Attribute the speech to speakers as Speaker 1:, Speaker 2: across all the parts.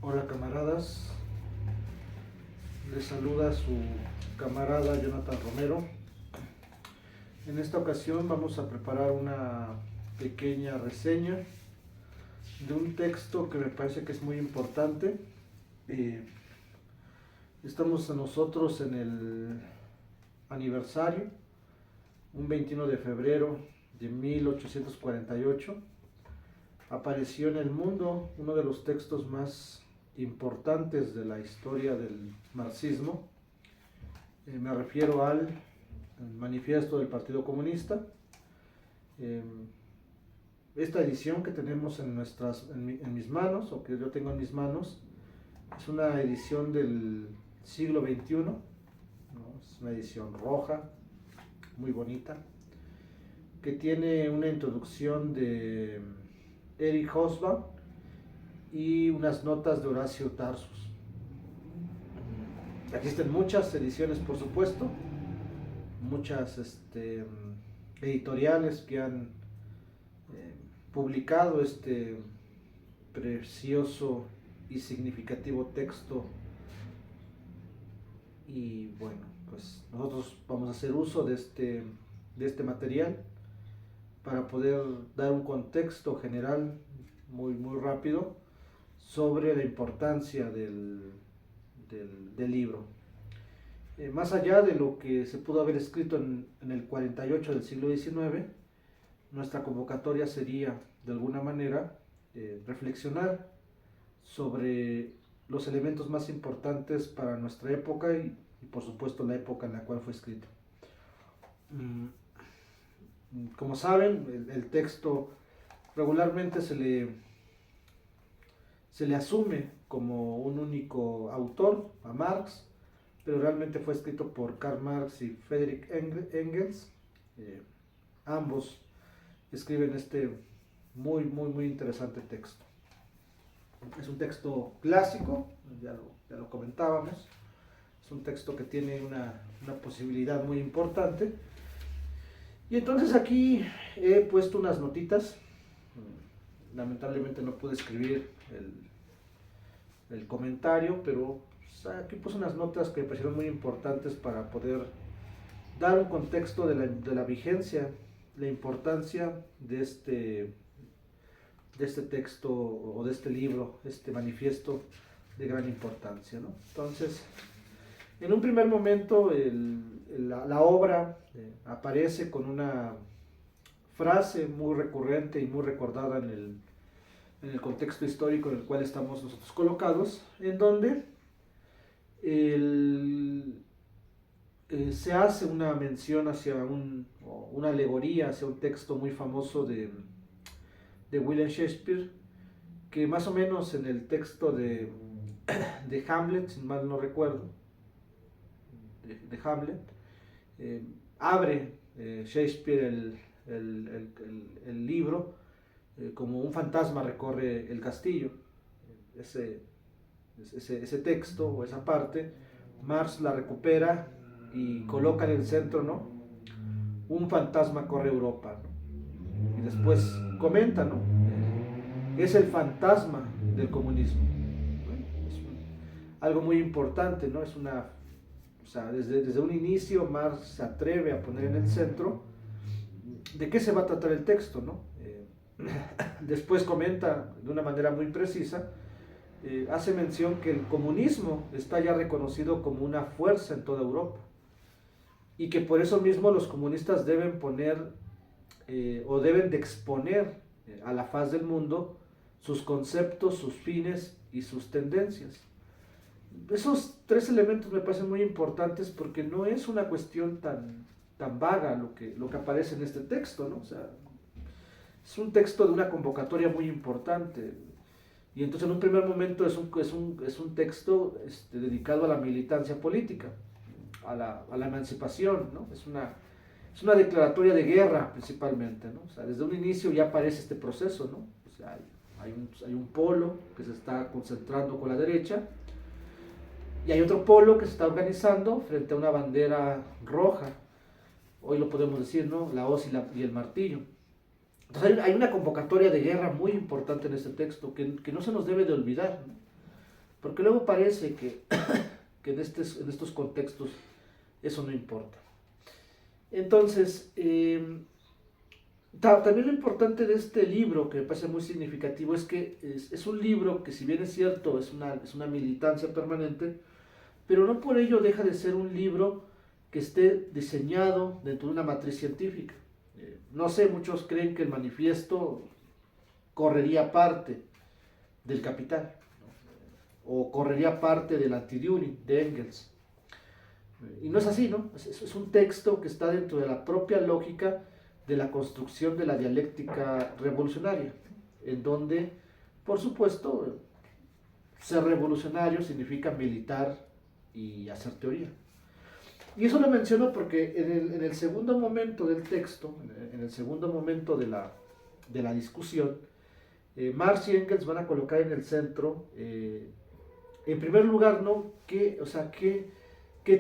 Speaker 1: Hola camaradas, les saluda su camarada Jonathan Romero. En esta ocasión vamos a preparar una pequeña reseña de un texto que me parece que es muy importante. Estamos nosotros en el aniversario, un 21 de febrero de 1848. Apareció en el mundo uno de los textos más importantes de la historia del marxismo. Me refiero al manifiesto del Partido Comunista. Esta edición que tenemos en mis manos, o que yo tengo en mis manos, es una edición del siglo XXI, ¿no? Es una edición roja, muy bonita, que tiene una introducción de Erich Hobsbawm y unas notas de Horacio Tarsus. Existen muchas ediciones, por supuesto, muchas editoriales que han publicado este precioso y significativo texto. Y bueno, pues nosotros vamos a hacer uso de este material para poder dar un contexto general muy rápido sobre la importancia del libro. Más allá de lo que se pudo haber escrito en el 48 del siglo XIX, nuestra convocatoria sería, de alguna manera, reflexionar sobre los elementos más importantes para nuestra época y por supuesto la época en la cual fue escrito. Como saben, el texto regularmente se le asume como un único autor, a Marx, pero realmente fue escrito por Karl Marx y Friedrich Engels. Ambos escriben este muy interesante texto. Es un texto clásico, ya lo comentábamos. Es un texto que tiene una posibilidad muy importante. Y entonces aquí he puesto unas notitas. Lamentablemente no pude escribir el comentario, pero aquí puse unas notas que me parecieron muy importantes para poder dar un contexto de la vigencia, la importancia de este texto o de este libro, este manifiesto de gran importancia, ¿no? Entonces, en un primer momento la obra aparece con una frase muy recurrente y muy recordada en el contexto histórico en el cual estamos nosotros colocados, en donde se hace una mención hacia una alegoría hacia un texto muy famoso de William Shakespeare, que más o menos en el texto de Hamlet, si mal no recuerdo, de Hamlet, abre Shakespeare el libro como un fantasma recorre el castillo. Ese texto o esa parte, Marx la recupera y coloca en el centro, ¿no? Un fantasma corre Europa, ¿no? Y después comenta, ¿no? Es el fantasma del comunismo. Bueno, es algo muy importante, ¿no? O sea, desde un inicio Marx se atreve a poner en el centro de qué se va a tratar el texto, ¿no? Después comenta de una manera muy precisa, hace mención que el comunismo está ya reconocido como una fuerza en toda Europa y que por eso mismo los comunistas deben poner o deben de exponer a la faz del mundo sus conceptos, sus fines y sus tendencias. Esos tres elementos me parecen muy importantes porque no es una cuestión tan vaga lo que aparece en este texto, ¿no? O sea, es un texto de una convocatoria muy importante. Y entonces en un primer momento es un texto dedicado a la militancia política, a la emancipación, ¿no? Es una declaratoria de guerra principalmente, ¿no? O sea, desde un inicio ya aparece este proceso, ¿no? O sea, hay un polo que se está concentrando con la derecha y hay otro polo que se está organizando frente a una bandera roja. Hoy lo podemos decir, ¿no? La hoz y el martillo. Entonces hay una convocatoria de guerra muy importante en este texto que no se nos debe de olvidar, ¿no? porque luego parece que en estos contextos eso no importa. Entonces, también lo importante de este libro, que me parece muy significativo, es que es un libro que, si bien es cierto, es una militancia permanente, pero no por ello deja de ser un libro que esté diseñado dentro de una matriz científica. No sé, muchos creen que el manifiesto correría parte del Capital, ¿no? O correría parte del Anti-Düring de Engels. Y no es así, ¿no? Es un texto que está dentro de la propia lógica de la construcción de la dialéctica revolucionaria, en donde, por supuesto, ser revolucionario significa militar y hacer teoría. Y eso lo menciono porque en el segundo momento del texto, en el segundo momento de la discusión, Marx y Engels van a colocar en el centro, en primer lugar, ¿no? ¿Qué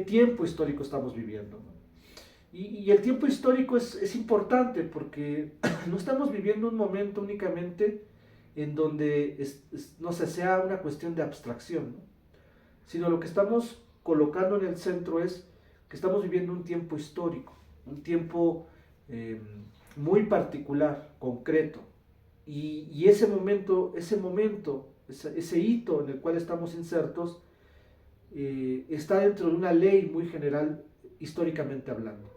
Speaker 1: tiempo histórico estamos viviendo, ¿no? Y el tiempo histórico es importante porque no estamos viviendo un momento únicamente en donde no se sea una cuestión de abstracción, ¿no? Sino lo que estamos colocando en el centro es que estamos viviendo un tiempo histórico, un tiempo muy particular, concreto. Y ese momento, ese hito en el cual estamos insertos, está dentro de una ley muy general, históricamente hablando.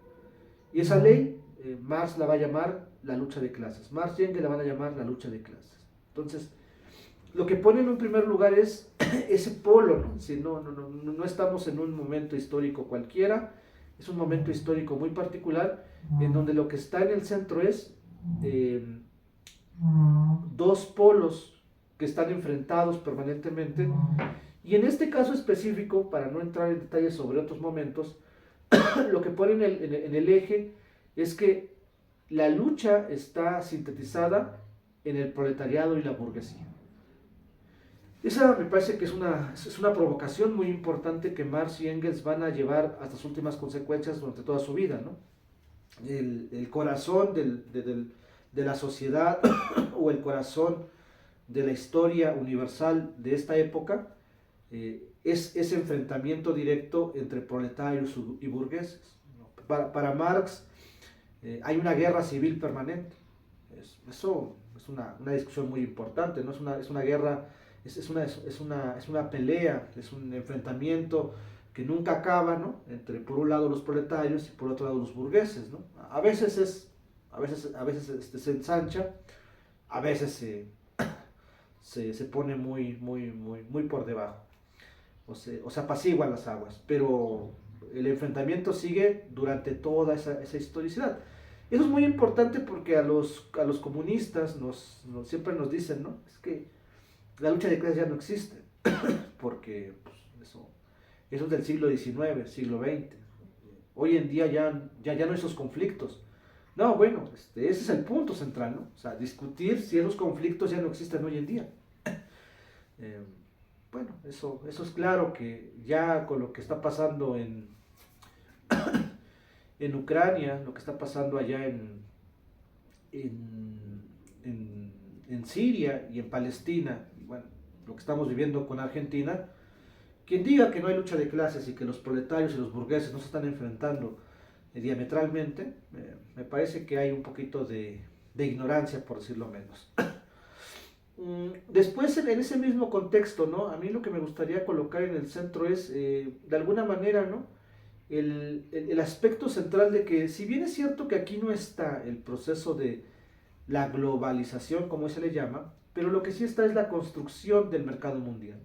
Speaker 1: Y esa ley, Marx la va a llamar la lucha de clases. Marx y Engels la van a llamar la lucha de clases. Entonces, lo que pone en un primer lugar es ese polo, ¿no? Si no estamos en un momento histórico cualquiera, es un momento histórico muy particular, en donde lo que está en el centro es dos polos que están enfrentados permanentemente, y en este caso específico, para no entrar en detalles sobre otros momentos, lo que pone en el eje es que la lucha está sintetizada en el proletariado y la burguesía. Esa me parece que es una provocación muy importante que Marx y Engels van a llevar hasta sus últimas consecuencias durante toda su vida, ¿no? El corazón de la sociedad o el corazón de la historia universal de esta época es ese enfrentamiento directo entre proletarios y burgueses. Para Marx hay una guerra civil permanente. Eso es una discusión muy importante, ¿no? Es una guerra, es una pelea, es un enfrentamiento que nunca acaba, ¿no? Entre, por un lado, los proletarios y por otro lado los burgueses, ¿no? A veces se ensancha, a veces se pone muy por debajo, o se apaciguan las aguas, pero el enfrentamiento sigue durante toda esa historicidad. Eso es muy importante porque a los comunistas siempre nos dicen, ¿no? Es que la lucha de clases ya no existe, porque pues, eso es del siglo XIX, siglo XX. Hoy en día ya no hay esos conflictos. No, bueno, ese es el punto central, ¿no? O sea, discutir si esos conflictos ya no existen hoy en día. Bueno, eso es claro que ya con lo que está pasando en Ucrania, lo que está pasando allá en Siria y en Palestina, y bueno, lo que estamos viviendo con Argentina, quien diga que no hay lucha de clases y que los proletarios y los burgueses no se están enfrentando diametralmente, me parece que hay un poquito de ignorancia, por decirlo menos. Después, en ese mismo contexto, ¿no? A mí lo que me gustaría colocar en el centro es, de alguna manera, ¿no? El aspecto central de que, si bien es cierto que aquí no está el proceso de la globalización, como se le llama, pero lo que sí está es la construcción del mercado mundial.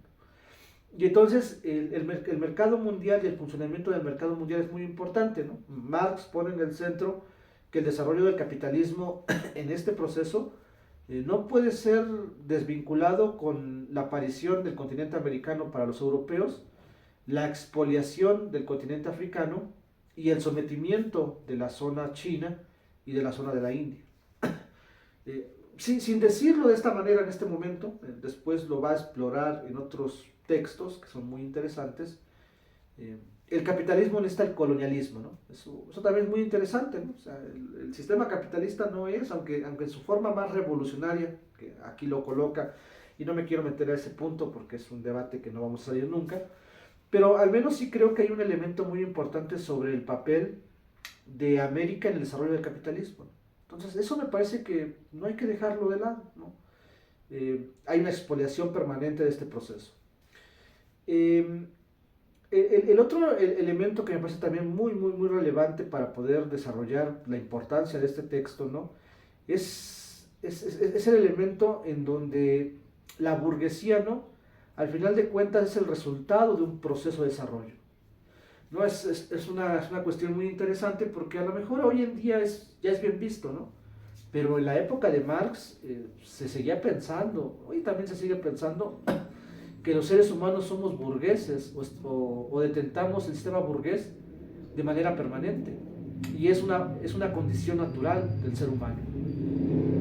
Speaker 1: Y entonces el mercado mundial y el funcionamiento del mercado mundial es muy importante, ¿no? Marx pone en el centro que el desarrollo del capitalismo en este proceso no puede ser desvinculado con la aparición del continente americano para los europeos, la expoliación del continente africano y el sometimiento de la zona china y de la zona de la India. Sin decirlo de esta manera en este momento, después lo va a explorar en otros textos que son muy interesantes. El capitalismo necesita el colonialismo, ¿no? Eso también es muy interesante, ¿no? O sea, el sistema capitalista no es, aunque en su forma más revolucionaria, que aquí lo coloca, y no me quiero meter a ese punto porque es un debate que no vamos a salir nunca, pero al menos sí creo que hay un elemento muy importante sobre el papel de América en el desarrollo del capitalismo. Entonces, eso me parece que no hay que dejarlo de lado, ¿no? Hay una expoliación permanente de este proceso. Eh, el otro elemento que me parece también muy relevante para poder desarrollar la importancia de este texto, ¿no? Es el elemento en donde la burguesía, ¿no? Al final de cuentas es el resultado de un proceso de desarrollo. ¿No? Es una cuestión muy interesante porque a lo mejor hoy en día ya es bien visto, ¿no? Pero en la época de Marx se seguía pensando, hoy también se sigue pensando, que los seres humanos somos burgueses o detentamos el sistema burgués de manera permanente. Y es una condición natural del ser humano.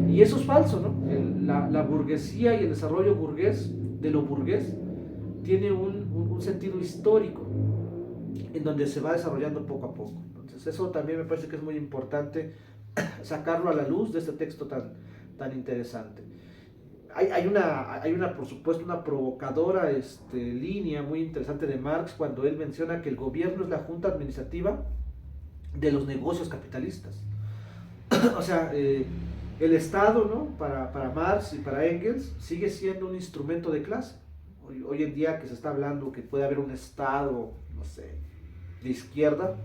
Speaker 1: Y eso es falso, ¿no? La burguesía y el desarrollo burgués, de lo burgués, tiene un sentido histórico en donde se va desarrollando poco a poco. Entonces eso también me parece que es muy importante sacarlo a la luz de este texto tan interesante. Hay una, por supuesto, una provocadora línea muy interesante de Marx cuando él menciona que el gobierno es la junta administrativa de los negocios capitalistas. O sea, el Estado, ¿no? Para Marx y para Engels sigue siendo un instrumento de clase. Hoy en día que se está hablando que puede haber un Estado, no sé, de izquierda,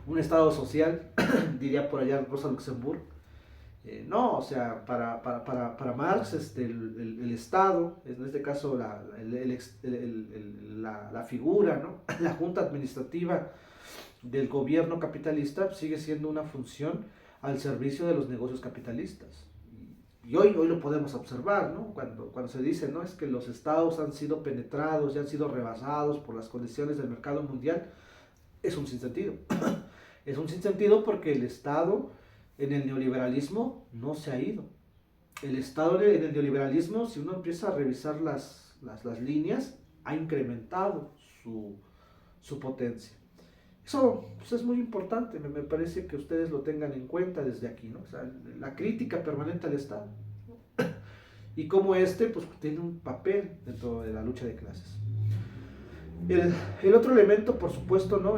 Speaker 1: un Estado social, diría por allá Rosa Luxemburg. No, o sea, para Marx el Estado, en este caso la figura, ¿no? La junta administrativa del gobierno capitalista sigue siendo una función al servicio de los negocios capitalistas. Y hoy lo podemos observar, ¿no? Cuando se dice, ¿no? Es que los estados han sido penetrados y han sido rebasados por las condiciones del mercado mundial, es un sinsentido. Es un sinsentido porque el Estado en el neoliberalismo no se ha ido. El Estado en el neoliberalismo, si uno empieza a revisar las líneas, ha incrementado su potencia. Eso pues, es muy importante, me parece que ustedes lo tengan en cuenta desde aquí, ¿no? O sea, la crítica permanente al Estado. Y cómo pues, tiene un papel dentro de la lucha de clases. El otro elemento, por supuesto, ¿no?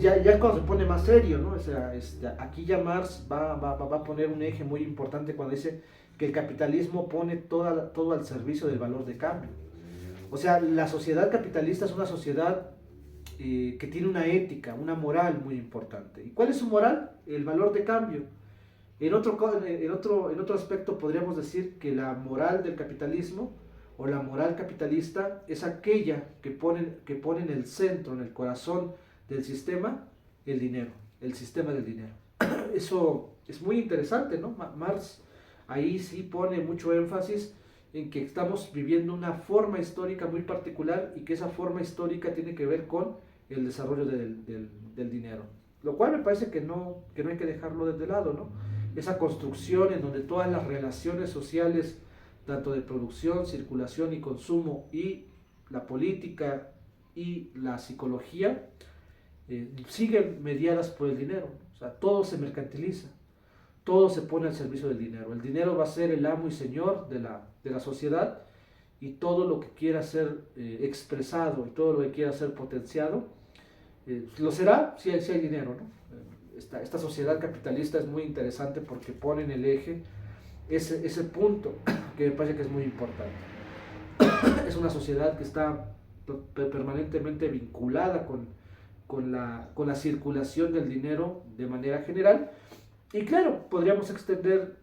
Speaker 1: Ya cuando se pone más serio, ¿no? O sea, aquí ya Marx va a poner un eje muy importante cuando dice que el capitalismo pone todo al servicio del valor de cambio. O sea, la sociedad capitalista es una sociedad que tiene una ética, una moral muy importante. ¿Y cuál es su moral? El valor de cambio. En otro aspecto podríamos decir que la moral del capitalismo o la moral capitalista es aquella que pone en el centro, en el corazón del sistema, el dinero, el sistema del dinero. Eso es muy interesante, ¿no? Marx ahí sí pone mucho énfasis en que estamos viviendo una forma histórica muy particular y que esa forma histórica tiene que ver con el desarrollo del dinero. Lo cual me parece que no hay que dejarlo de lado, ¿no? Esa construcción en donde todas las relaciones sociales, tanto de producción, circulación y consumo, y la política y la psicología, siguen mediadas por el dinero. O sea, todo se mercantiliza, todo se pone al servicio del dinero. El dinero va a ser el amo y señor de la sociedad, y todo lo que quiera ser expresado y todo lo que quiera ser potenciado, lo será si hay dinero, ¿no? Esta sociedad capitalista es muy interesante porque pone en el eje ese punto que me parece que es muy importante. Es una sociedad que está permanentemente vinculada con la circulación del dinero de manera general. Y claro, podríamos extender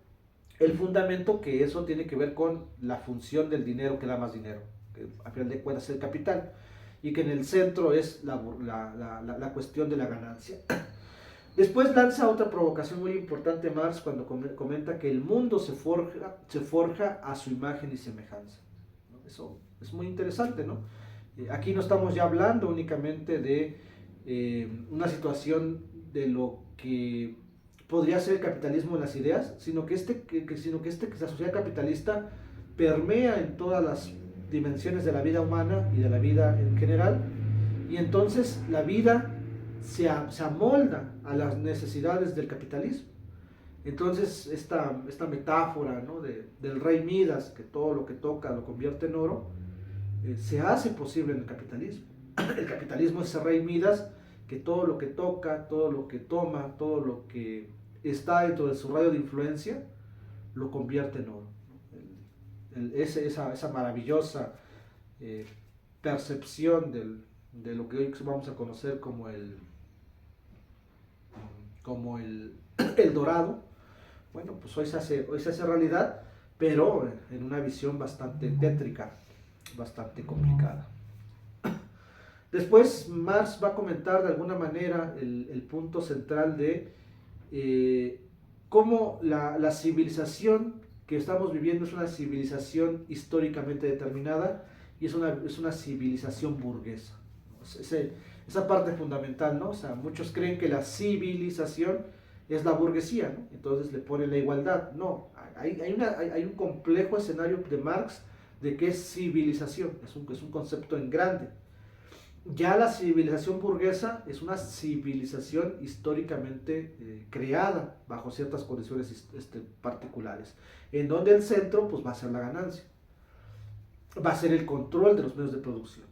Speaker 1: el fundamento que eso tiene que ver con la función del dinero que da más dinero, que a final de cuentas es el capital, y que en el centro es la cuestión de la ganancia. Después lanza otra provocación muy importante Marx cuando comenta que el mundo se forja a su imagen y semejanza. Eso es muy interesante, ¿no? Aquí no estamos ya hablando únicamente de una situación de lo que podría ser el capitalismo en las ideas, sino que la sociedad capitalista permea en todas las dimensiones de la vida humana y de la vida en general, y entonces la vida se amolda a las necesidades del capitalismo. Entonces, esta metáfora, ¿no? Del rey Midas, que todo lo que toca lo convierte en oro, se hace posible en el capitalismo. El capitalismo es ese rey Midas que todo lo que toca, todo lo que toma, todo lo que está dentro de su radio de influencia, lo convierte en oro. Esa maravillosa percepción de lo que hoy vamos a conocer como el dorado, bueno, pues hoy se hace realidad, pero en una visión bastante tétrica, bastante complicada. Después Marx va a comentar de alguna manera el punto central de cómo la civilización que estamos viviendo es una civilización históricamente determinada y es una civilización burguesa. Esa parte fundamental, ¿no? O sea, muchos creen que la civilización es la burguesía, ¿no? Entonces le ponen la igualdad. No, hay un complejo escenario de Marx de qué es civilización, es un concepto en grande. Ya la civilización burguesa es una civilización históricamente creada bajo ciertas condiciones particulares, en donde el centro pues, va a ser la ganancia, va a ser el control de los medios de producción.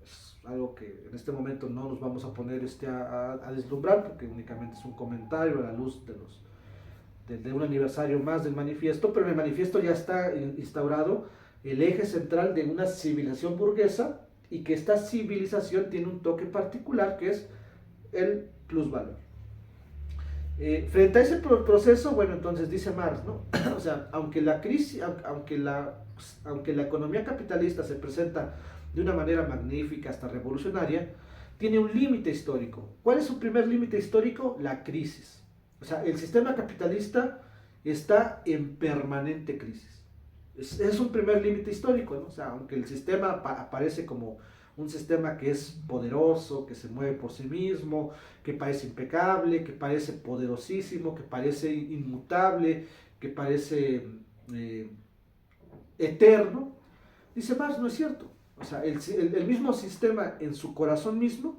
Speaker 1: Es algo que en este momento no nos vamos a poner a deslumbrar, porque únicamente es un comentario a la luz de un aniversario más del manifiesto, pero en el manifiesto ya está instaurado el eje central de una civilización burguesa, y que esta civilización tiene un toque particular que es el plusvalor. Frente a ese proceso, bueno, entonces dice Marx, ¿no? O sea, aunque la economía capitalista se presenta de una manera magnífica hasta revolucionaria, tiene un límite histórico. ¿Cuál es su primer límite histórico? La crisis. O sea, el sistema capitalista está en permanente crisis. Es un primer límite histórico, ¿no? O sea, aunque el sistema aparece como un sistema que es poderoso, que se mueve por sí mismo, que parece impecable, que parece poderosísimo, que parece inmutable, que parece eterno, dice Marx, no es cierto. O sea, el mismo sistema en su corazón mismo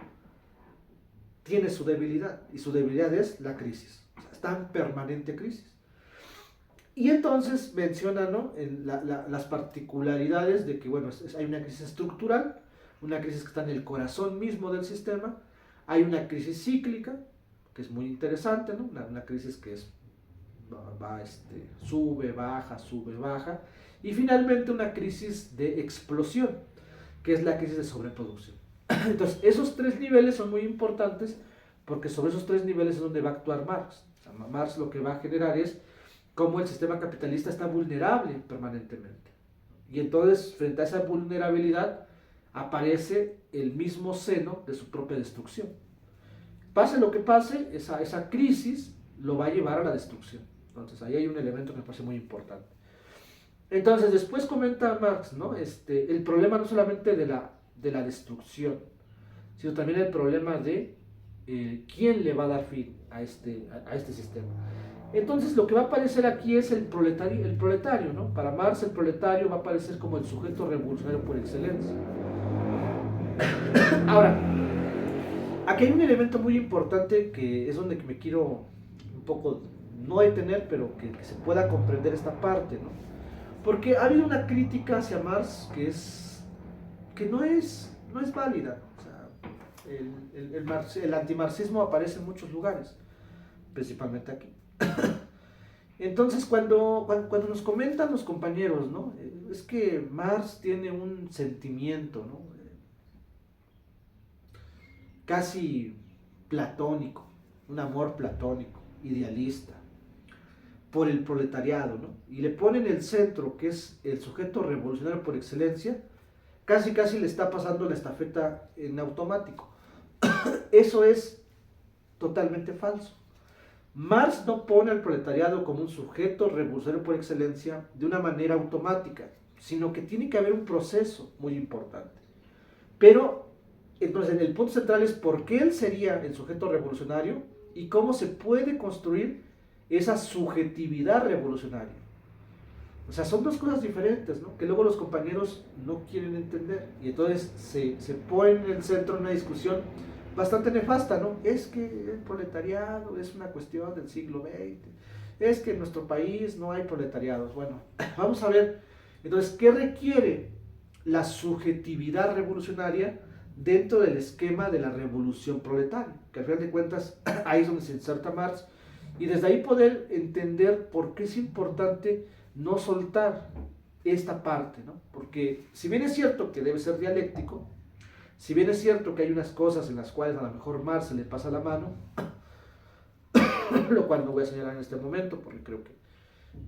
Speaker 1: tiene su debilidad, y su debilidad es la crisis. O sea, está en permanente crisis. Y entonces menciona, ¿no? Las particularidades de que, bueno, hay una crisis estructural, una crisis que está en el corazón mismo del sistema, hay una crisis cíclica, que es muy interesante, ¿no? Una crisis que sube, baja, y finalmente una crisis de explosión, que es la crisis de sobreproducción. Entonces, esos tres niveles son muy importantes, porque sobre esos tres niveles es donde va a actuar Marx. O sea, Marx lo que va a generar es cómo el sistema capitalista está vulnerable permanentemente. Y entonces, frente a esa vulnerabilidad, aparece el mismo seno de su propia destrucción. Pase lo que pase, esa crisis lo va a llevar a la destrucción. Entonces, ahí hay un elemento que me parece muy importante. Entonces, después comenta Marx, ¿no? El problema no solamente de la destrucción, sino también el problema de quién le va a dar fin a este sistema. Entonces lo que va a aparecer aquí es el proletario, ¿no? Para Marx el proletario va a aparecer como el sujeto revolucionario por excelencia. Ahora, aquí hay un elemento muy importante que es donde me quiero un poco no detener, pero que se pueda comprender esta parte, ¿no? Porque ha habido una crítica hacia Marx que no es válida. O sea, el antimarxismo aparece en muchos lugares, principalmente aquí. Entonces, cuando nos comentan los compañeros, ¿no? Es que Marx tiene un sentimiento, ¿no? Casi platónico, un amor platónico, idealista, por el proletariado, ¿no? Y le ponen el centro, que es el sujeto revolucionario por excelencia, casi le está pasando la estafeta en automático. Eso es totalmente falso. Marx no pone al proletariado como un sujeto revolucionario por excelencia de una manera automática, sino que tiene que haber un proceso muy importante. Pero, entonces, el punto central es por qué él sería el sujeto revolucionario y cómo se puede construir esa subjetividad revolucionaria. O sea, son dos cosas diferentes, ¿no? Que luego los compañeros no quieren entender. Y entonces se pone en el centro una discusión bastante nefasta, ¿no? Es que el proletariado es una cuestión del siglo XX es que en nuestro país no hay proletariados. Bueno, vamos a ver, entonces, ¿qué requiere la subjetividad revolucionaria dentro del esquema de la revolución proletaria? Que al final de cuentas, ahí es donde se inserta Marx, y desde ahí poder entender por qué es importante no soltar esta parte, ¿no? Porque si bien es cierto que debe ser dialéctico, si bien es cierto que hay unas cosas en las cuales a lo mejor Marx se le pasa la mano, lo cual no voy a señalar en este momento, porque creo que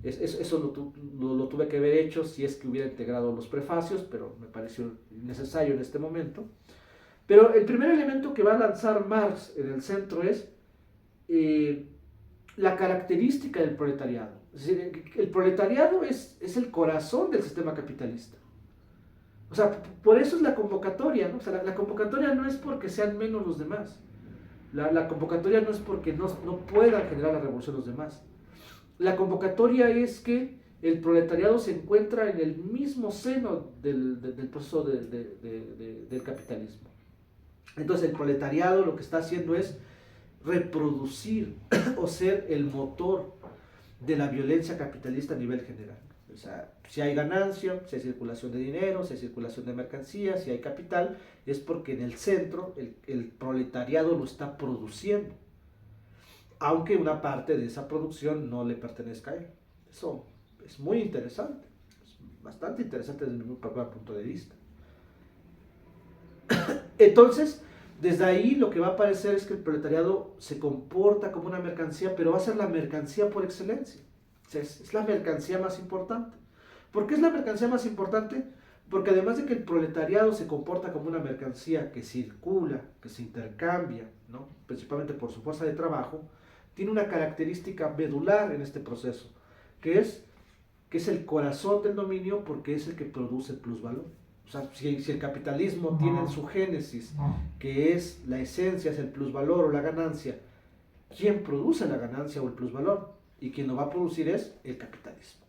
Speaker 1: eso lo tuve que haber hecho si es que hubiera integrado los prefacios, pero me pareció necesario en este momento. Pero el primer elemento que va a lanzar Marx en el centro es la característica del proletariado. Es decir, el proletariado es el corazón del sistema capitalista. O sea, por eso es la convocatoria, ¿no? O sea, la convocatoria no es porque sean menos los demás. La convocatoria no es porque no puedan generar la revolución los demás. La convocatoria es que el proletariado se encuentra en el mismo seno del proceso del capitalismo. Entonces el proletariado lo que está haciendo es reproducir o ser el motor de la violencia capitalista a nivel general. O sea, si hay ganancia, si hay circulación de dinero, si hay circulación de mercancías, si hay capital, es porque en el centro el proletariado lo está produciendo, aunque una parte de esa producción no le pertenezca a él. Eso es muy interesante, es bastante interesante desde mi punto de vista. Entonces, desde ahí lo que va a aparecer es que el proletariado se comporta como una mercancía, pero va a ser la mercancía por excelencia. O sea, es la mercancía más importante. ¿Por qué es la mercancía más importante? Porque además de que el proletariado se comporta como una mercancía que circula, que se intercambia, ¿no? Principalmente por su fuerza de trabajo, tiene una característica medular en este proceso, que es el corazón del dominio, porque es el que produce plusvalor. O sea, si el capitalismo tiene en su génesis, que es la esencia, es el plusvalor o la ganancia, ¿quién produce la ganancia o el plusvalor? Y quien lo va a producir es el capitalismo.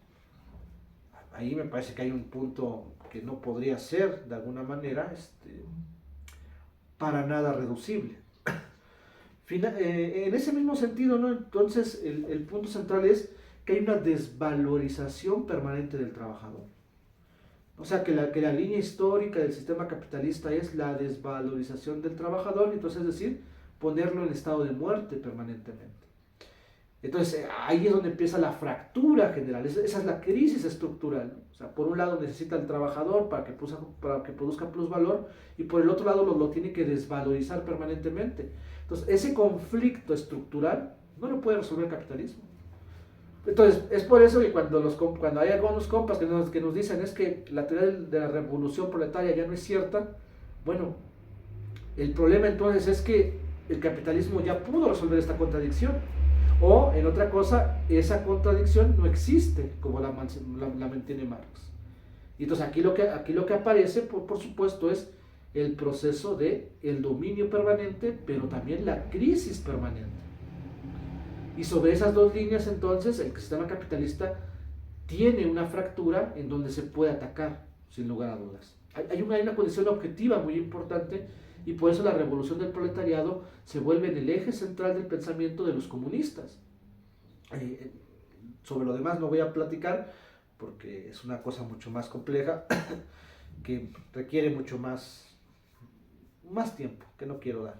Speaker 1: Ahí me parece que hay un punto que no podría ser, de alguna manera, para nada reducible. En ese mismo sentido, ¿no? Entonces, el punto central es que hay una desvalorización permanente del trabajador. O sea, que la línea histórica del sistema capitalista es la desvalorización del trabajador, entonces es decir, ponerlo en estado de muerte permanentemente. Entonces, ahí es donde empieza la fractura general, esa es la crisis estructural, ¿no? O sea, por un lado necesita el trabajador para que produzca plusvalor, y por el otro lado lo tiene que desvalorizar permanentemente. Entonces, ese conflicto estructural no lo puede resolver el capitalismo. Entonces, es por eso que cuando hay algunos compas que nos dicen es que la teoría de la revolución proletaria ya no es cierta, bueno, el problema entonces es que el capitalismo ya pudo resolver esta contradicción. O, en otra cosa, esa contradicción no existe, como la mantiene Marx. Y entonces aquí lo que aparece, por supuesto, es el proceso de el dominio permanente, pero también la crisis permanente. Y sobre esas dos líneas, entonces, el sistema capitalista tiene una fractura en donde se puede atacar, sin lugar a dudas. Hay una condición objetiva muy importante, y por eso la revolución del proletariado se vuelve en el eje central del pensamiento de los comunistas. Sobre lo demás no voy a platicar, porque es una cosa mucho más compleja, que requiere mucho más tiempo, que no quiero dar.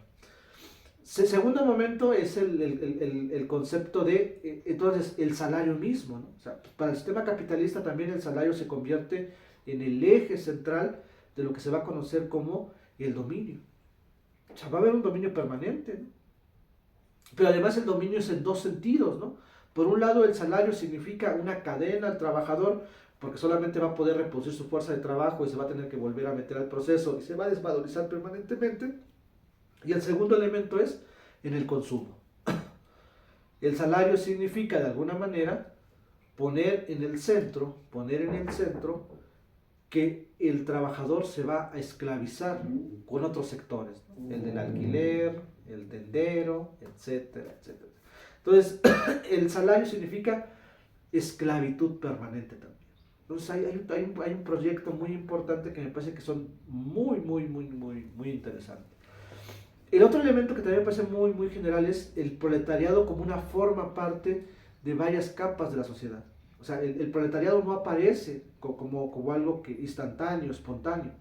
Speaker 1: Segundo momento es el concepto de, entonces, el salario mismo, ¿no? O sea, para el sistema capitalista también el salario se convierte en el eje central de lo que se va a conocer como el dominio. O sea, va a haber un dominio permanente, ¿no? Pero además el dominio es en dos sentidos, ¿no? Por un lado, el salario significa una cadena al trabajador, porque solamente va a poder reproducir su fuerza de trabajo y se va a tener que volver a meter al proceso y se va a desvalorizar permanentemente. Y el segundo elemento es en el consumo. El salario significa, de alguna manera, poner en el centro que el trabajador se va a esclavizar con otros sectores, ¿no? El del alquiler, el tendero, etcétera, etcétera. Entonces, el salario significa esclavitud permanente también. Entonces, hay un proyecto muy importante que me parece que son muy interesantes. El otro elemento que también me parece muy general es el proletariado como una forma parte de varias capas de la sociedad. O sea, el proletariado no aparece como algo instantáneo, espontáneo,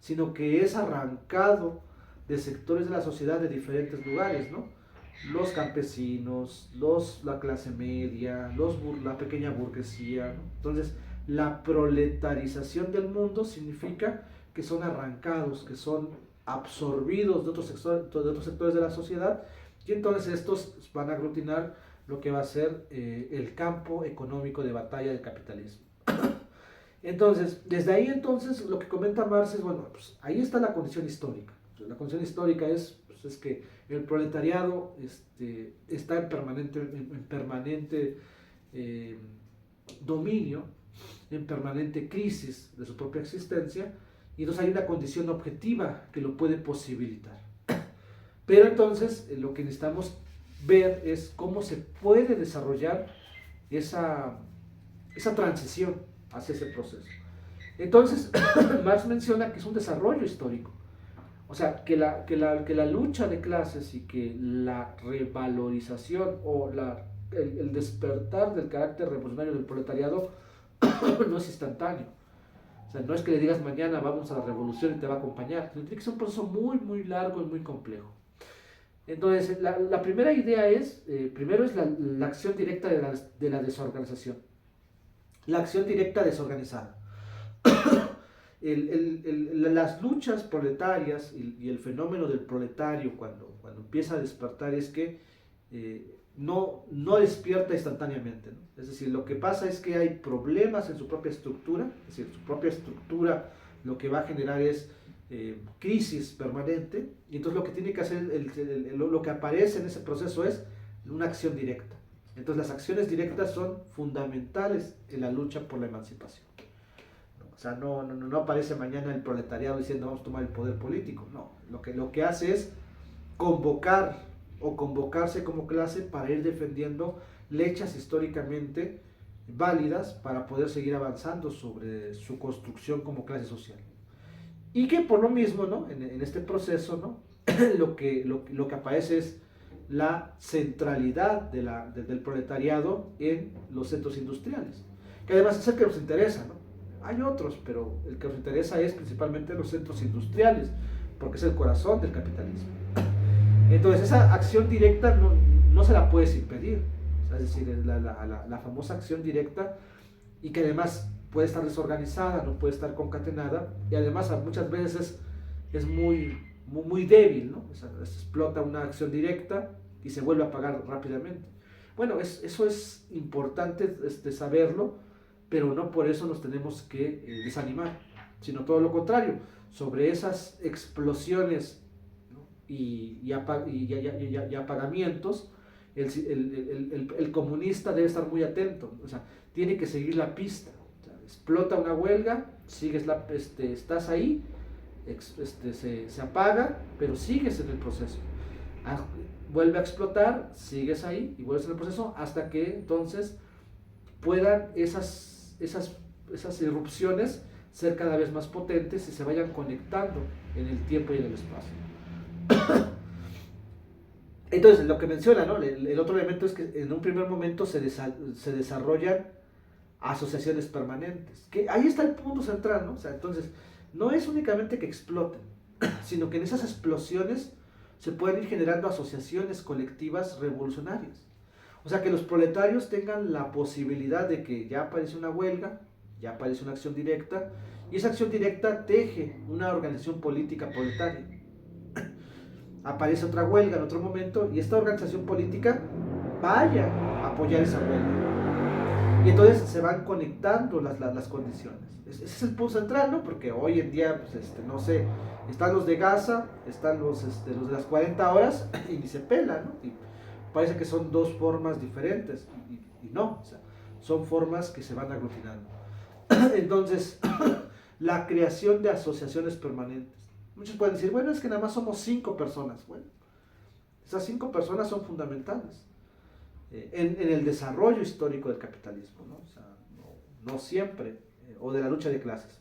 Speaker 1: sino que es arrancado de sectores de la sociedad de diferentes lugares, ¿no? Los campesinos, la clase media, la pequeña burguesía, ¿no? Entonces, la proletarización del mundo significa que son arrancados, que son absorbidos de otros sectores de la sociedad, y entonces estos van a aglutinar lo que va a ser el campo económico de batalla del capitalismo. Entonces, desde ahí entonces lo que comenta Marx es, bueno, pues ahí está la condición histórica. La condición histórica es que el proletariado está en permanente dominio, en permanente crisis de su propia existencia, y entonces hay una condición objetiva que lo puede posibilitar. Pero entonces lo que necesitamos ver es cómo se puede desarrollar esa transición hacia ese proceso. Entonces, Marx menciona que es un desarrollo histórico. O sea, que la lucha de clases y que la revalorización o el despertar del carácter revolucionario del proletariado no es instantáneo. O sea, no es que le digas mañana vamos a la revolución y te va a acompañar. Tiene que ser un proceso muy, muy largo y muy complejo. Entonces, la primera idea es, primero es la acción directa de la desorganización. La acción directa desorganizada. Las luchas proletarias y el fenómeno del proletario cuando empieza a despertar es que no despierta instantáneamente, ¿no? Es decir, lo que pasa es que hay problemas en su propia estructura, es decir, su propia estructura lo que va a generar es crisis permanente, y entonces lo que tiene que hacer, lo que aparece en ese proceso es una acción directa. Entonces las acciones directas son fundamentales en la lucha por la emancipación. O sea, no aparece mañana el proletariado diciendo vamos a tomar el poder político. No, lo que hace es convocar o convocarse como clase para ir defendiendo lechas históricamente válidas para poder seguir avanzando sobre su construcción como clase social. Y que por lo mismo, ¿no? en este proceso, ¿no? lo que aparece es la centralidad del proletariado en los centros industriales, que además es el que nos interesa, ¿no? Hay otros, pero el que nos interesa es principalmente los centros industriales, porque es el corazón del capitalismo. Entonces esa acción directa no se la puedes impedir, o sea, es decir, la famosa acción directa, y que además puede estar desorganizada, no puede estar concatenada, y además muchas veces es muy débil, ¿no? O sea, explota una acción directa y se vuelve a apagar rápidamente. Bueno, eso es importante saberlo, pero no por eso nos tenemos que desanimar, sino todo lo contrario. Sobre esas explosiones, ¿no? y apagamientos, el comunista debe estar muy atento, o sea, tiene que seguir la pista. O sea, explota una huelga, estás ahí, se apaga, pero sigues en el proceso. Vuelve a explotar, sigues ahí y vuelves en el proceso hasta que entonces puedan esas irrupciones ser cada vez más potentes y se vayan conectando en el tiempo y en el espacio. Entonces, lo que menciona, ¿no? El otro elemento es que en un primer momento se desarrollan asociaciones permanentes. Que ahí está el punto central, ¿no? O sea, entonces, no es únicamente que exploten, sino que en esas explosiones se pueden ir generando asociaciones colectivas revolucionarias. O sea, que los proletarios tengan la posibilidad de que ya aparece una huelga, ya aparece una acción directa, y esa acción directa teje una organización política proletaria. Aparece otra huelga en otro momento, y esta organización política vaya a apoyar esa huelga. Y entonces se van conectando las condiciones. Ese es el punto central, ¿no? Porque hoy en día, pues, no sé, están los de Gaza, están los de las 40 horas, y ni se pelan, ¿no? Y parece que son dos formas diferentes, y no, o sea, son formas que se van aglutinando. Entonces, la creación de asociaciones permanentes. Muchos pueden decir, bueno, es que nada más somos 5 personas. Bueno, esas 5 personas son fundamentales en el desarrollo histórico del capitalismo, ¿no? O sea, no siempre, o de la lucha de clases.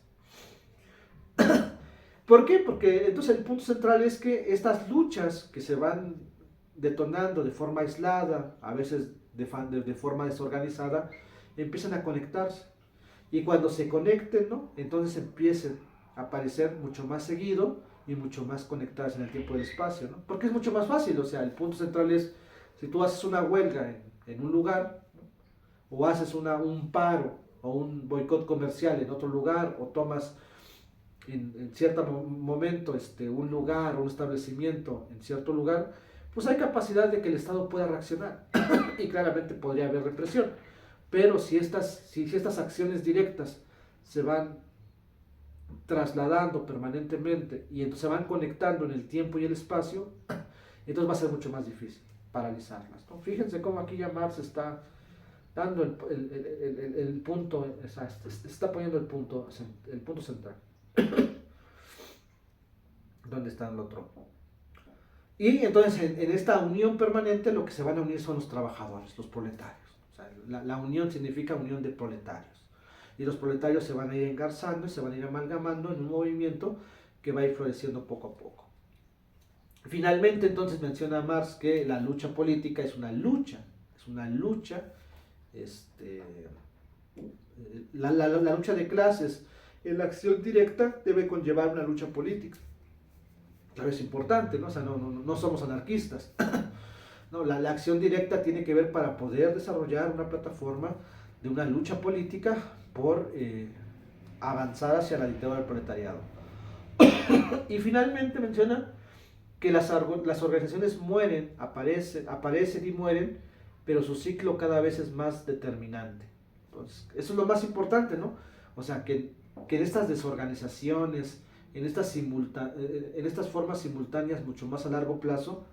Speaker 1: ¿Por qué? Porque entonces el punto central es que estas luchas que se van detonando de forma aislada, a veces de forma desorganizada, empiezan a conectarse. Y cuando se conecten, ¿no? Entonces empiecen a aparecer mucho más seguido y mucho más conectadas en el tiempo y el espacio, ¿no? Porque es mucho más fácil, o sea, el punto central es, si tú haces una huelga en un lugar, ¿no? O haces un paro o un boicot comercial en otro lugar, o tomas en cierto momento un lugar o un establecimiento en cierto lugar, pues hay capacidad de que el Estado pueda reaccionar y claramente podría haber represión. Pero si estas acciones directas se van trasladando permanentemente y entonces se van conectando en el tiempo y el espacio, entonces va a ser mucho más difícil paralizarlas, ¿no? Fíjense cómo aquí ya Marx está dando el punto, está poniendo el punto central. ¿Dónde está el otro? Y entonces en esta unión permanente lo que se van a unir son los trabajadores, los proletarios. O sea, la unión significa unión de proletarios. Y los proletarios se van a ir engarzando y se van a ir amalgamando en un movimiento que va a ir floreciendo poco a poco. Finalmente entonces menciona Marx que la lucha política es una lucha, la lucha de clases en la acción directa debe conllevar una lucha política. Claro, es importante, ¿no? O sea, no somos anarquistas. No, la acción directa tiene que ver para poder desarrollar una plataforma de una lucha política por avanzar hacia la dictadura del proletariado. Y finalmente menciona que las organizaciones mueren, aparecen y mueren, pero su ciclo cada vez es más determinante. Entonces, eso es lo más importante, ¿no? O sea, que en estas desorganizaciones, en estas formas simultáneas mucho más a largo plazo,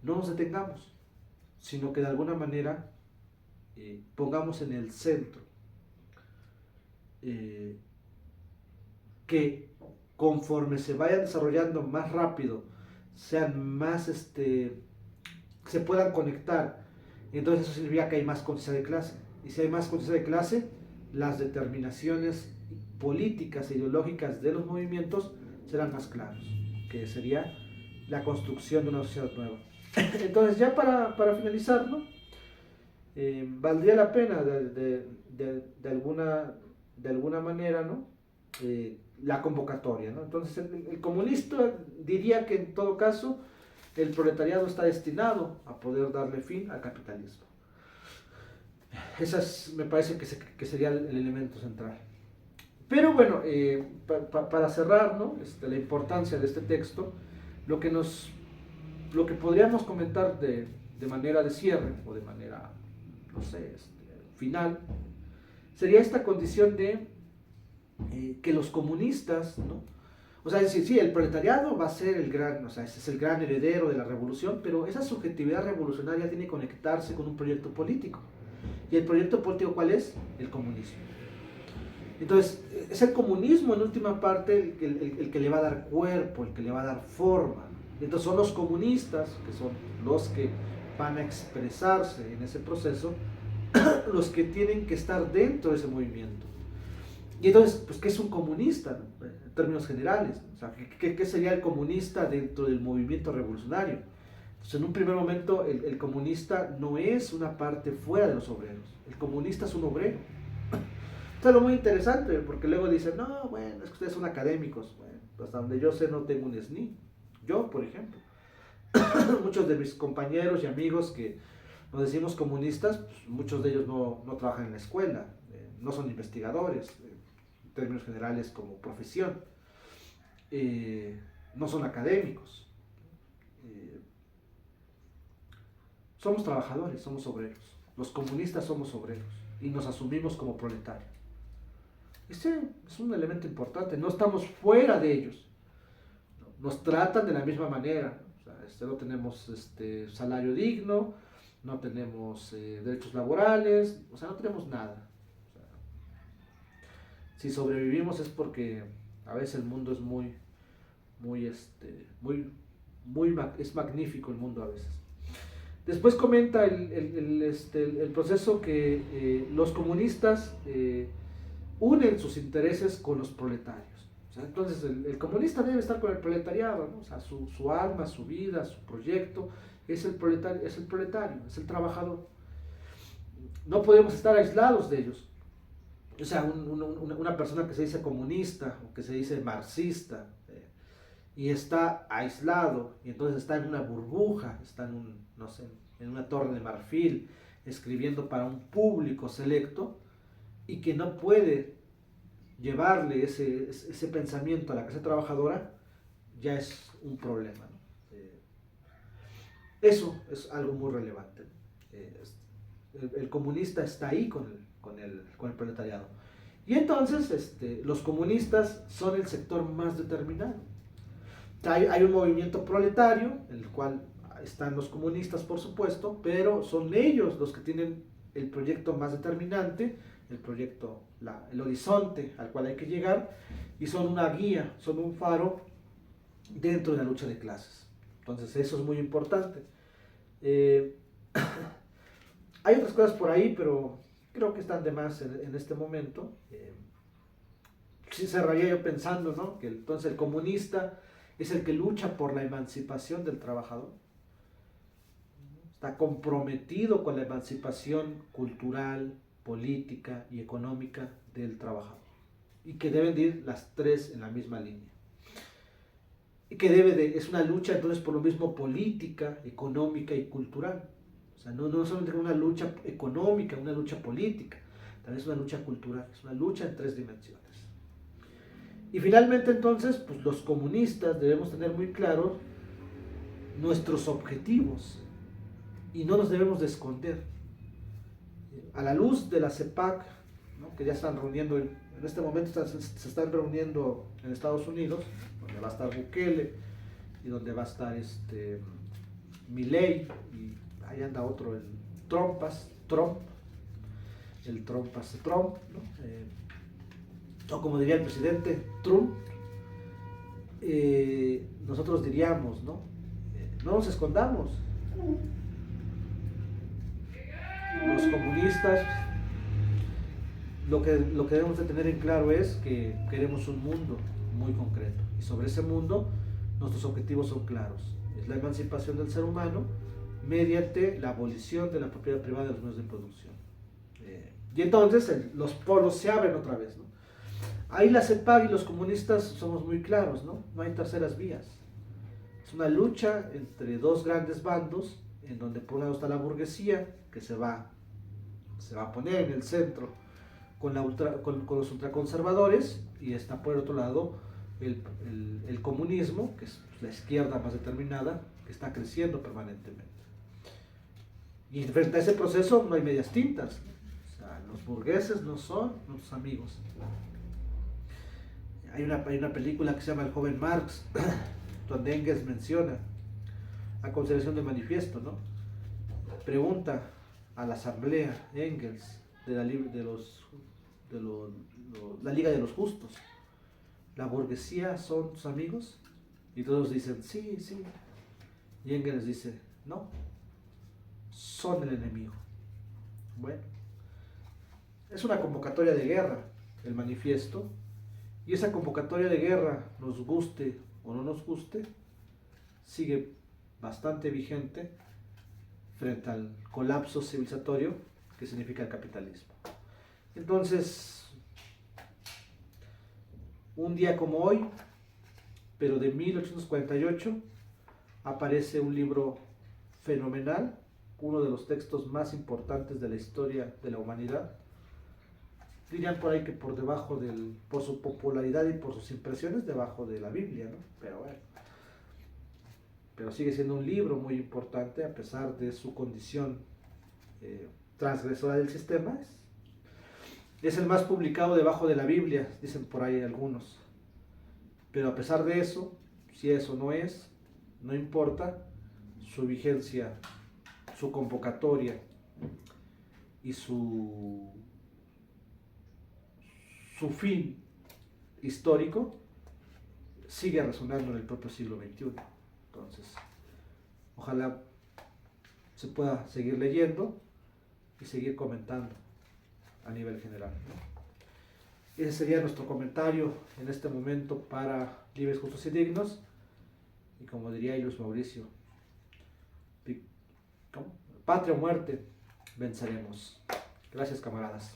Speaker 1: no nos detengamos, sino que de alguna manera pongamos en el centro que conforme se vayan desarrollando más rápido, sean más, se puedan conectar, entonces eso significa que hay más conciencia de clase. Y si hay más conciencia de clase, las determinaciones políticas e ideológicas de los movimientos serán más claros, que sería la construcción de una sociedad nueva. Entonces ya para finalizar, ¿no? Valdría la pena de alguna manera, ¿no? La convocatoria, ¿no? Entonces el comunista diría que en todo caso el proletariado está destinado a poder darle fin al capitalismo. Me parece que sería el elemento central. Pero bueno, para cerrar, ¿no? La importancia de este texto, lo que podríamos comentar de manera de cierre o de manera, no sé, final, sería esta condición de que los comunistas, ¿no? O sea, es decir, sí, el proletariado va a ser ese es el gran heredero de la revolución, pero esa subjetividad revolucionaria tiene que conectarse con un proyecto político. ¿Y el proyecto político cuál es? El comunismo. Entonces, es el comunismo en última parte el que le va a dar cuerpo, el que le va a dar forma. Entonces son los comunistas, que son los que van a expresarse en ese proceso, los que tienen que estar dentro de ese movimiento. Y entonces, pues, ¿qué es un comunista, ¿no? En términos generales? O sea, ¿qué sería el comunista dentro del movimiento revolucionario? Entonces, en un primer momento, el comunista no es una parte fuera de los obreros. El comunista es un obrero. Esto es algo muy interesante, porque luego dicen, no, bueno, es que ustedes son académicos. Bueno, hasta donde yo sé no tengo un SNI. Yo, por ejemplo. Muchos de mis compañeros y amigos que nos decimos comunistas, pues, muchos de ellos no trabajan en la escuela, no son investigadores, en términos generales como profesión, no son académicos. Somos trabajadores, somos obreros. Los comunistas somos obreros y nos asumimos como proletarios. Este es un elemento importante, no estamos fuera de ellos. Nos tratan de la misma manera. O sea, no tenemos salario digno, no tenemos derechos laborales, o sea, no tenemos nada. O sea, si sobrevivimos es porque a veces el mundo es es magnífico el mundo a veces. Después comenta el proceso que los comunistas unen sus intereses con los proletarios. O sea, entonces el comunista debe estar con el proletariado, ¿no? O sea, su alma, su vida, su proyecto es el proletario, es el trabajador. No podemos estar aislados de ellos. O sea, una persona que se dice comunista o que se dice marxista y está aislado y entonces está en una burbuja, está no sé, en una torre de marfil, escribiendo para un público selecto y que no puede llevarle ese pensamiento a la clase trabajadora, ya es un problema, ¿no? Eso es algo muy relevante. El comunista está ahí con el proletariado. Y entonces los comunistas son el sector más determinado. Hay un movimiento proletario, en el cual están los comunistas, por supuesto, pero son ellos los que tienen el proyecto más determinante, el proyecto, el horizonte al cual hay que llegar, y son una guía, son un faro dentro de la lucha de clases. Entonces eso es muy importante. Hay otras cosas por ahí, pero creo que están de más en este momento. Sí cerraría yo pensando, ¿no?, que entonces el comunista es el que lucha por la emancipación del trabajador. Está comprometido con la emancipación cultural, política y económica del trabajador. Y que deben de ir las tres en la misma línea. Y que es una lucha entonces por lo mismo política, económica y cultural. O sea, no solamente una lucha económica, una lucha política, también es una lucha cultural, es una lucha en tres dimensiones. Y finalmente entonces, pues los comunistas debemos tener muy claros nuestros objetivos y no nos debemos de esconder. A la luz de la CEPAC, ¿no?, que ya están reuniendo, en este momento se están reuniendo en Estados Unidos, donde va a estar Bukele y donde va a estar Milei, y ahí anda otro, el Trump, ¿no? O como diría el presidente Trump, nosotros diríamos, ¿no? No nos escondamos. Los comunistas, lo que debemos de tener en claro es que queremos un mundo muy concreto, y sobre ese mundo nuestros objetivos son claros. Es la emancipación del ser humano mediante la abolición de la propiedad privada de los medios de producción. Y entonces los polos se abren otra vez, ¿no? Ahí la CEPAC y los comunistas somos muy claros, ¿no? No hay terceras vías. Es una lucha entre dos grandes bandos, en donde por un lado está la burguesía, que se va a poner en el centro con los ultraconservadores, y está por el otro lado el comunismo, que es la izquierda más determinada, que está creciendo permanentemente. Y frente a ese proceso no hay medias tintas. O sea, los burgueses no son nuestros amigos. Hay una película que se llama El joven Marx, donde Engels menciona a consideración del manifiesto, ¿no? Pregunta a la asamblea Engels de la Liga de los Justos: ¿la burguesía son tus amigos? Y todos dicen sí, sí. Y Engels dice: no, son el enemigo. Bueno, es una convocatoria de guerra, el manifiesto, y esa convocatoria de guerra, nos guste o no nos guste, sigue bastante vigente frente al colapso civilizatorio que significa el capitalismo. Entonces, un día como hoy, pero de 1848, aparece un libro fenomenal, uno de los textos más importantes de la historia de la humanidad. Dirían por ahí que por su popularidad y por sus impresiones, debajo de la Biblia, ¿no? Pero bueno, pero sigue siendo un libro muy importante a pesar de su condición transgresora del sistema. Es el más publicado debajo de la Biblia, dicen por ahí algunos. Pero a pesar de eso, si eso no es, no importa, su vigencia, su convocatoria y su fin histórico sigue resonando en el propio siglo XXI. Entonces, ojalá se pueda seguir leyendo y seguir comentando a nivel general, ¿no? Ese sería nuestro comentario en este momento para Libres, Justos y Dignos. Y como diría Luis Mauricio, patria o muerte, venceremos. Gracias, camaradas.